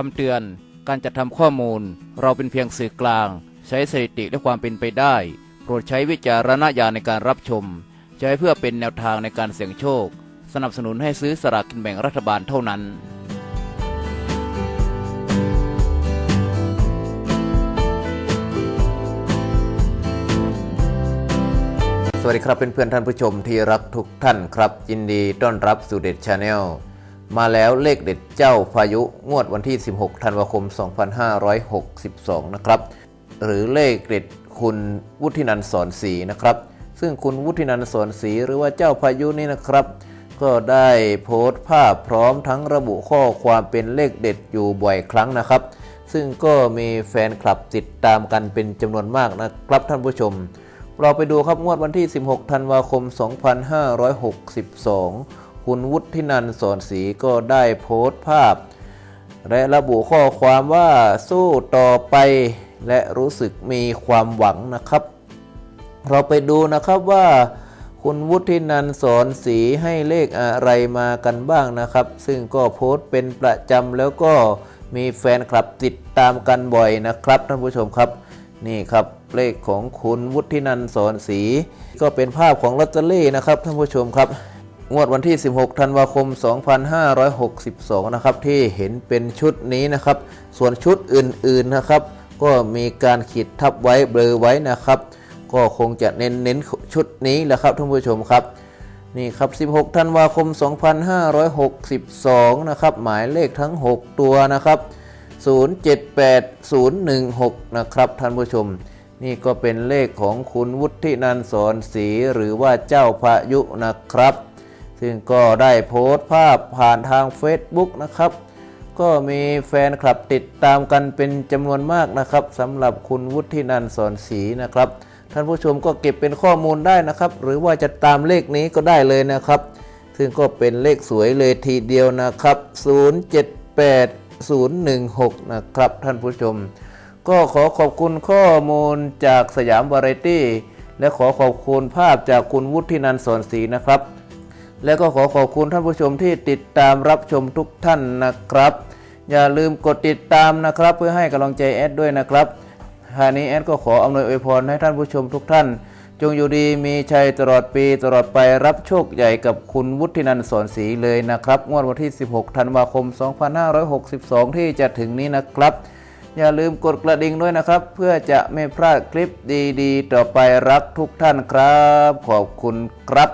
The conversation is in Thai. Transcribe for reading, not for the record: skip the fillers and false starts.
คำเตือนการจัดทำข้อมูลเราเป็นเพียงสื่อกลางใช้สถิติและความเป็นไปได้โปรดใช้วิจารณญาณในการรับชมใช้เพื่อเป็นแนวทางในการเสี่ยงโชคสนับสนุนให้ซื้อสลากกินแบ่งรัฐบาลเท่านั้นสวัสดีครับเพื่อนๆท่านผู้ชมที่รักทุกท่านครับยินดีต้อนรับสู่เด็ดชาแนลมาแล้วเลขเด็ดเจ้าพายุงวดวันที่16ธันวาคม2562นะครับหรือเลขเด็ดคุณวุฒินันท์สอนศรีนะครับซึ่งคุณวุฒินันท์สอนศรีหรือว่าเจ้าพายุนี่นะครับก็ได้โพสต์ภาพพร้อมทั้งระบุข้อความเป็นเลขเด็ดอยู่บ่อยครั้งนะครับซึ่งก็มีแฟนคลับติดตามกันเป็นจำนวนมากนะครับท่านผู้ชมเราไปดูครับงวดวันที่16ธันวาคม2562คุณวุฒินันท์สอนศรีก็ได้โพสต์ภาพและระบุข้อความว่าสู้ต่อไปและรู้สึกมีความหวังนะครับเราไปดูนะครับว่าคุณวุฒินันท์สอนศรีให้เลขอะไรมากันบ้างนะครับซึ่งก็โพสต์เป็นประจำแล้วก็มีแฟนคลับติดตามกันบ่อยนะครับท่านผู้ชมครับนี่ครับเลขของคุณวุฒินันท์สอนศรีก็เป็นภาพของลอตเตอรี่นะครับท่านผู้ชมครับงวดวันที่16ธันวาคม2562นะครับที่เห็นเป็นชุดนี้นะครับส่วนชุดอื่นๆนะครับก็มีการขีดทับไว้เบลอไว้นะครับก็คงจะเน้นชุดนี้แหละครับท่านผู้ชมครับนี่ครับ16ธันวาคม2562นะครับหมายเลขทั้ง6ตัวนะครับ078016นะครับท่านผู้ชมนี่ก็เป็นเลขของคุณวุฒินันท์สอนศรีหรือว่าเจ้าพายุนะครับซึ่งก็ได้โพสต์ภาพผ่านทาง Facebook นะครับก็มีแฟนคลับติดตามกันเป็นจำนวนมากนะครับสำหรับคุณวุฒินันท์สอนศรีนะครับท่านผู้ชมก็เก็บเป็นข้อมูลได้นะครับหรือว่าจะตามเลขนี้ก็ได้เลยนะครับซึ่งก็เป็นเลขสวยเลยทีเดียวนะครับ078016นะครับท่านผู้ชมก็ขอขอบคุณข้อมูลจากสยามวาไรตี้และขอขอบคุณภาพจากคุณวุฒินันท์สอนศรีนะครับและก็ขอขอบคุณท่านผู้ชมที่ติดตามรับชมทุกท่านนะครับอย่าลืมกดติดตามนะครับเพื่อให้กำลังใจแอดด้วยนะครับทางนี้แอดก็ขออำนวยอวยพรให้ท่านผู้ชมทุกท่านจงอยู่ดีมีชัยตลอดปีตลอดไปรับโชคใหญ่กับคุณวุฒินันท์สอนศรีเลยนะครับงวดวันที่16ธันวาคม2562ที่จะถึงนี้นะครับอย่าลืมกดกระดิ่งด้วยนะครับเพื่อจะไม่พลาดคลิปดีๆต่อไปรักทุกท่านครับขอบคุณครับ